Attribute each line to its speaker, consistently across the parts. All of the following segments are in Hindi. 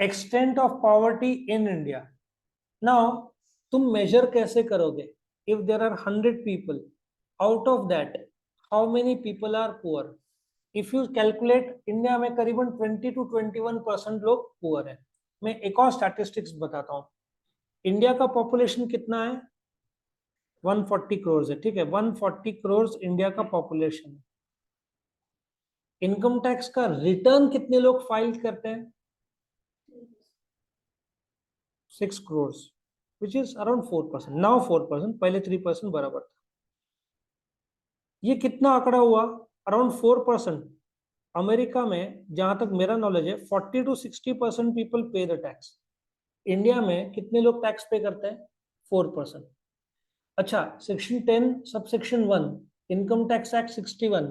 Speaker 1: Extent of poverty in India. Now तुम मेजर कैसे करोगे? If there are 100 people, out of that how many people are poor? If you calculate, India में करीबन 20 to 21% लोग पुअर है। मैं एक और स्टैटिस्टिक्स बताता हूँ। इंडिया का पॉपुलेशन कितना है? 140 करोड़ है, ठीक है, 140 करोड़ इंडिया का पॉपुलेशन है। इनकम टैक्स का रिटर्न कितने लोग फाइल करते हैं? 6 crore, which is around 4%, now 4%, पहले 3% बराबर था। ये कितना आंकड़ा हुआ? अराउंड 4%। अमेरिका में जहां तक मेरा नॉलेज है 40 to 60% पीपल पे द टैक्स। इंडिया में कितने लोग टैक्स पे करते हैं? 4%। अच्छा, section 10 subsection 1 income tax act 61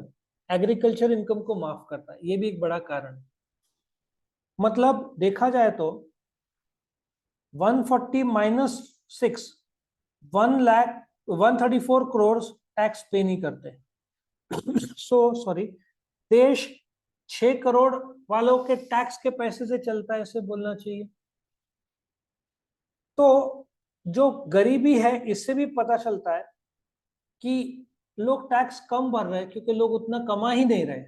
Speaker 1: agriculture income को माफ करता है, ये भी एक बड़ा कारण है। मतलब देखा जाए तो 140 माइनस 6, 134 करोड़ टैक्स पे नहीं करते। सो सॉरी, देश 6 करोड़ वालों के टैक्स के पैसे से चलता है, ऐसे बोलना चाहिए। तो जो गरीबी है, इससे भी पता चलता है कि लोग टैक्स कम भर रहे हैं क्योंकि लोग उतना कमा ही नहीं रहे।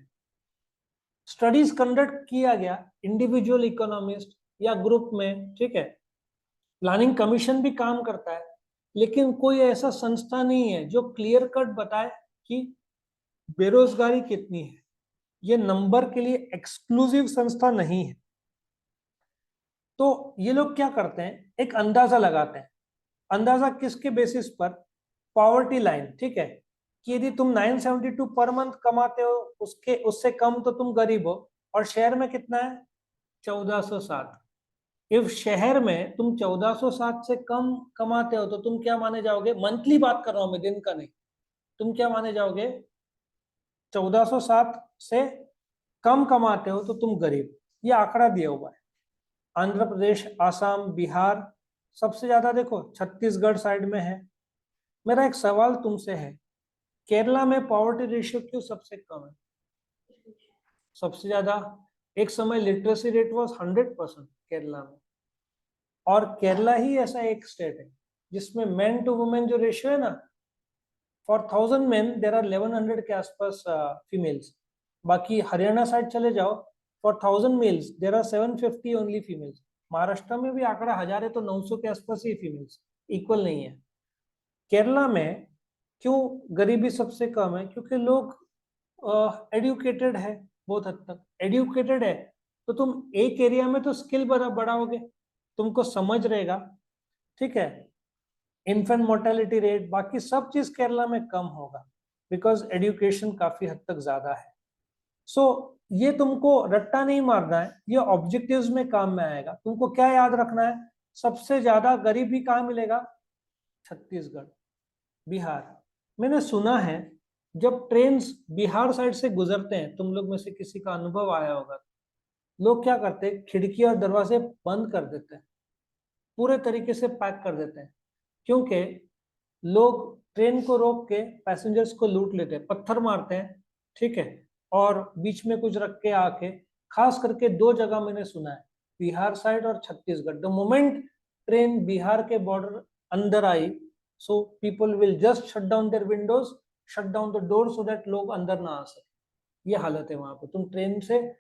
Speaker 1: स्टडीज कंडक्ट किया गया इंडिविजुअल इकोनॉमिस्ट या ग्रुप में, ठीक है, प्लानिंग कमीशन भी काम करता है, लेकिन कोई ऐसा संस्था नहीं है जो क्लियर कट बताए कि बेरोजगारी कितनी है। ये नंबर के लिए एक्सक्लूसिव संस्था नहीं है। तो ये लोग क्या करते हैं, एक अंदाजा लगाते हैं। अंदाजा किसके बेसिस पर? पॉवर्टी लाइन, ठीक है, कि यदि तुम 972 पर मंथ कमाते हो, उससे कम तो तुम गरीब हो। और शहर में कितना है? 1407। इफ शहर में तुम 1407 से कम कमाते हो तो तुम क्या माने जाओगे? मंथली बात कर रहा हूं मैं, दिन का नहीं। तुम क्या माने जाओगे? 1407 से कम कमाते हो तो तुम गरीब। ये आंकड़ा दिया हुआ है। आंध्र प्रदेश, आसाम, बिहार, सबसे ज्यादा देखो छत्तीसगढ़ साइड में है। मेरा एक सवाल तुमसे है, केरला में पॉवर्टी रेशियो क्यों सबसे कम है? सबसे ज्यादा, एक समय लिटरेसी रेट वाज 100% केरला में। और केरला ही ऐसा एक स्टेट है जिसमें मेन टू वुमेन जो रेशियो है ना, फॉर 1000 मेन देर आर 1100 के आसपास फीमेल्स। बाकी हरियाणा साइड चले जाओ, for 1000 males there are 750 only females. Maharashtra में भी आंकड़ा 1000 है तो 900 के आसपास ही फीमेल्स, इक्वल नहीं है। केरला में क्यों गरीबी सबसे कम है? क्योंकि लोग एडुकेटेड है, बहुत हद तक एडुकेटेड है। तो तुम एक एरिया में तो स्किल बढ़ाओगे, तुमको समझ रहेगा, ठीक है। इन्फेंट मोर्टेलिटी रेट, बाकी सब चीज केरला में कम होगा बिकॉज एजुकेशन काफी हद तक ज्यादा है। सो ये तुमको रट्टा नहीं मारना है, ये ऑब्जेक्टिव्स में काम में आएगा। तुमको क्या याद रखना है? सबसे ज्यादा गरीबी कहाँ मिलेगा? छत्तीसगढ़, बिहार। मैंने सुना है जब ट्रेन बिहार साइड से गुजरते हैं, तुम लोग में से किसी का अनुभव आया होगा, लोग क्या करते हैं, खिड़की और दरवाजे बंद कर देते हैं, पूरे तरीके से पैक कर देते हैं, क्योंकि लोग ट्रेन को रोक के पैसेंजर्स को लूट लेते हैं, पत्थर मारते हैं, ठीक है, और बीच में कुछ रख के आके। खास करके दो जगह मैंने सुना है, बिहार साइड और Chhattisgarh. The moment train Bihar के बॉर्डर अंदर आई, so people will just shut down their windows, shut down the door so that लोग अंदर ना आ सके। ये हालत है वहां पे, तुम ट्रेन से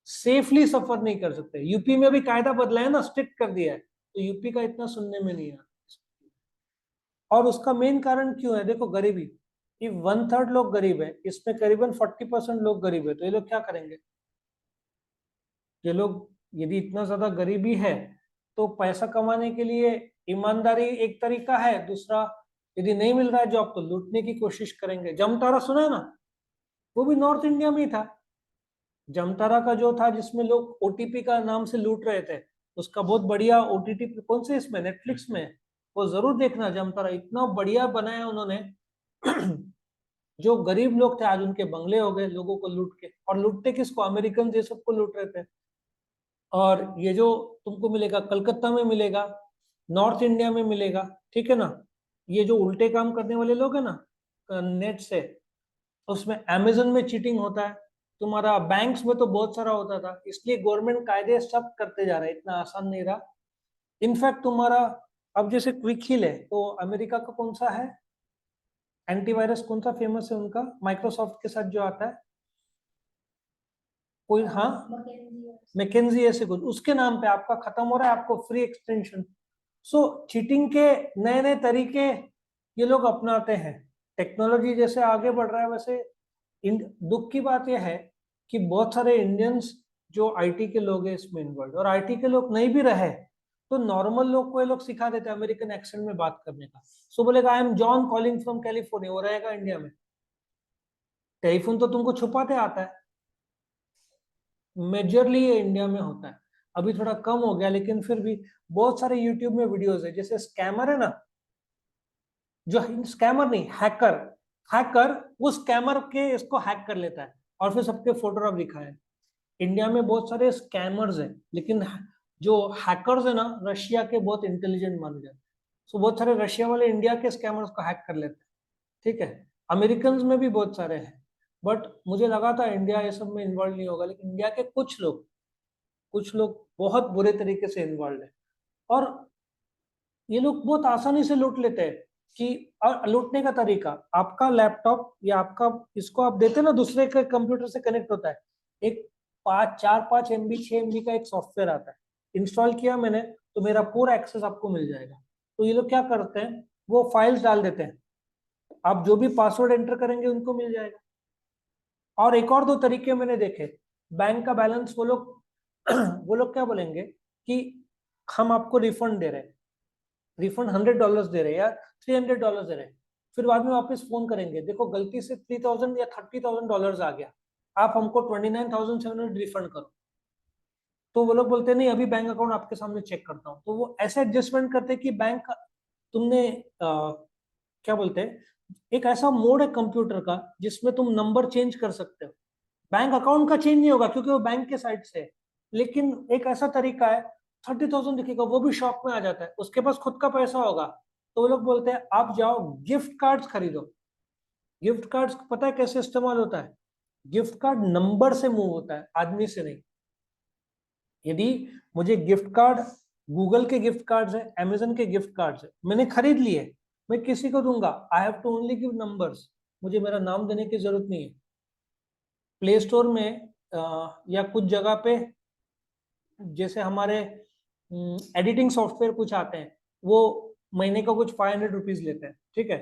Speaker 1: सेफली सफर नहीं कर सकते। यूपी में भी कायदा बदला है ना, स्ट्रिक्ट कर दिया है, तो यूपी का इतना सुनने में नहीं आता। और उसका मेन कारण क्यों है? देखो गरीबी, ये 1/3 लोग गरीब है, इसमें करीबन 40% लोग गरीब है, तो ये लोग क्या करेंगे? ये लोग, यदि इतना ज्यादा गरीबी है तो पैसा कमाने के लिए ईमानदारी एक तरीका है, दूसरा यदि नहीं मिल रहा है जॉब तो लूटने की कोशिश करेंगे। जमतारा सुना है ना? वो भी नॉर्थ इंडिया में ही था। जमतारा का जो था, जिसमें लोग ओटीपी का नाम से लूट रहे थे, उसका बहुत बढ़िया ओटीटी, कौन से इसमें, नेटफ्लिक्स में, वो जरूर देखना। जमतारा इतना बढ़िया बनाया उन्होंने। जो गरीब लोग थे आज उनके बंगले हो गए लोगों को लूट के। और लूटते किसको? अमेरिकन ये सबको लूट रहे थे। और ये जो तुमको मिलेगा कलकत्ता में मिलेगा, नॉर्थ इंडिया में मिलेगा, ठीक है ना। ये जो उल्टे काम करने वाले लोग है ना नेट से, उसमें अमेजन में चीटिंग होता है, तुम्हारा बैंक्स में तो बहुत सारा होता था, इसलिए गवर्नमेंट कायदे सब करते जा रहे हैं, इतना आसान नहीं रहा। इनफैक्ट तुम्हारा अब जैसे क्विक हिल है, तो अमेरिका का कौन सा है एंटीवायरस, कौन सा फेमस है उनका, माइक्रोसॉफ्ट के साथ जो आता है कोई, हाँ मैकेंजी ऐसे कुछ, उसके नाम पे आपका खत्म हो रहा है, आपको फ्री एक्सटेंशन। सो चीटिंग के नए नए तरीके ये लोग अपनाते हैं। टेक्नोलॉजी जैसे आगे बढ़ रहा है वैसे दुख की बात यह है कि बहुत सारे इंडियंस जो आईटी के लोग हैं इसमें इन्वॉल्व, और आईटी के लोग नहीं भी रहे तो नॉर्मल लोग को ये लोग सिखा देते हैं अमेरिकन एक्सेंट में बात करने का। सो बोलेगा I am John calling from California, वो रहेगा इंडिया में, टेलीफोन तो तुमको छुपाते आता है। मेजरली ये इंडिया में होता है, अभी थोड़ा कम हो गया लेकिन फिर भी बहुत सारे यूट्यूब में वीडियोस है, जैसे स्कैमर है ना, जो स्कैमर नहीं हैकर, हैकर वो स्कैमर के इसको हैक कर लेता है और फिर सबके फोटोग्राफ दिखाए। इंडिया में बहुत सारे स्कैमर्स हैं, लेकिन जो हैकर्स है ना रशिया के बहुत इंटेलिजेंट माने जाते हैं। सो बहुत सारे रशिया वाले इंडिया के स्कैमर्स को हैक कर लेते हैं, ठीक है। अमेरिकन में भी बहुत सारे हैं, बट मुझे लगा था इंडिया ये सब में इन्वॉल्व नहीं होगा, लेकिन इंडिया के कुछ लोग बहुत बुरे तरीके से इन्वॉल्व है। और ये लोग बहुत आसानी से लूट लेते हैं कि, और लूटने का तरीका, आपका लैपटॉप या आपका इसको आप देते ना दूसरे के कंप्यूटर से कनेक्ट होता है, एक 5 4 5 MB 6 MB का एक सॉफ्टवेयर आता है, इंस्टॉल किया मैंने तो मेरा पूरा एक्सेस आपको मिल जाएगा। तो ये लोग क्या करते हैं, वो फाइल्स डाल देते हैं, आप जो भी पासवर्ड एंटर करेंगे उनको मिल जाएगा। और एक और दो तरीके मैंने देखे, बैंक का बैलेंस वो लोग वो लोग क्या बोलेंगे कि हम आपको रिफंड दे रहे हैं, रिफंड $100 दे रहे हैं या $300 दे रहे हैं, फिर बाद में वापस फोन करेंगे, देखो गलती से 3000 या $30,000 आ गया, आप हमको 29,700 रिफंड करो। तो वो लोग बोलते हैं नहीं अभी बैंक अकाउंट आपके सामने चेक करता हूँ, तो वो ऐसे एडजस्टमेंट करते हैं कि बैंक तुमने क्या बोलते हैं, एक ऐसा मोड है कंप्यूटर का जिसमें तुम नंबर चेंज कर सकते हो। बैंक अकाउंट का चेंज नहीं होगा क्योंकि वो बैंक के साइड से है, लेकिन एक ऐसा तरीका है 30,000 दिखेगा, वो भी शॉक में आ जाता है, उसके पास खुद का पैसा होगा, तो वो लोग बोलते हैं आप जाओ गिफ्ट कार्ड्स खरीदो। गिफ्ट कार्ड्स पता है कैसे इस्तेमाल होता है, गिफ्ट कार्ड नंबर से मूव होता है, आदमी से नहीं। यदि मुझे गिफ्ट कार्ड, गूगल के गिफ्ट कार्ड्स है, अमेजन के गिफ्ट कार्ड्स है, मैंने खरीद लिए, मैं किसी को दूंगा, I have to only give numbers, मुझे मेरा नाम देने की जरूरत नहीं है। प्ले स्टोर में या कुछ जगह पे जैसे हमारे एडिटिंग सॉफ्टवेयर कुछ आते हैं, वो महीने का कुछ ₹500 लेते हैं, ठीक है,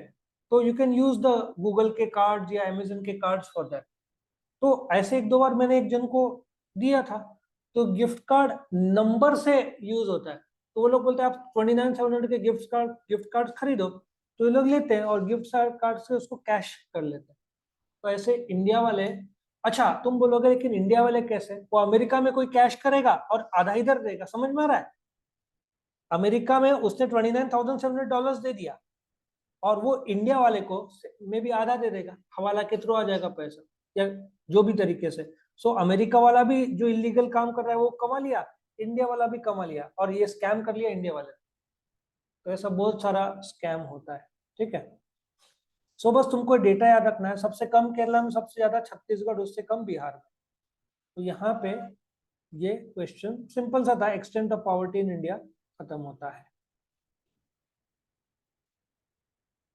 Speaker 1: तो you can use the Google के कार्ड या अमेजन के कार्ड फॉर दैट। तो ऐसे एक दो बार मैंने एक जन को दिया था, तो गिफ्ट कार्ड नंबर से यूज होता है, तो वो लोग बोलते हैं आप 29,700 के गिफ्ट कार्ड खरीदो, तो ये लोग लेते हैं और गिफ्ट कार्ड से उसको कैश कर लेते हैं। तो ऐसे इंडिया वाले, अच्छा तुम बोलोगे लेकिन इंडिया वाले कैसे, वो अमेरिका में कोई कैश करेगा और आधा इधर देगा, समझ में आ रहा है। अमेरिका में उसने $29,700 दे दिया और वो इंडिया वाले को मे भी आधा दे देगा, हवाला के थ्रू आ जाएगा पैसा या जो भी तरीके से। सो अमेरिका वाला भी जो इलीगल काम कर रहा है वो कमा लिया, इंडिया वाला भी कमा लिया, और ये स्कैम कर लिया इंडिया वाले। तो ऐसा बहुत सारा स्कैम होता है, ठीक है। सो बस तुमको डेटा याद रखना है, सबसे कम केरला में, सबसे ज्यादा छत्तीसगढ़, उससे कम बिहार में। तो यहाँ पे ये क्वेश्चन सिंपल सा था, extent of poverty in India खत्म होता है।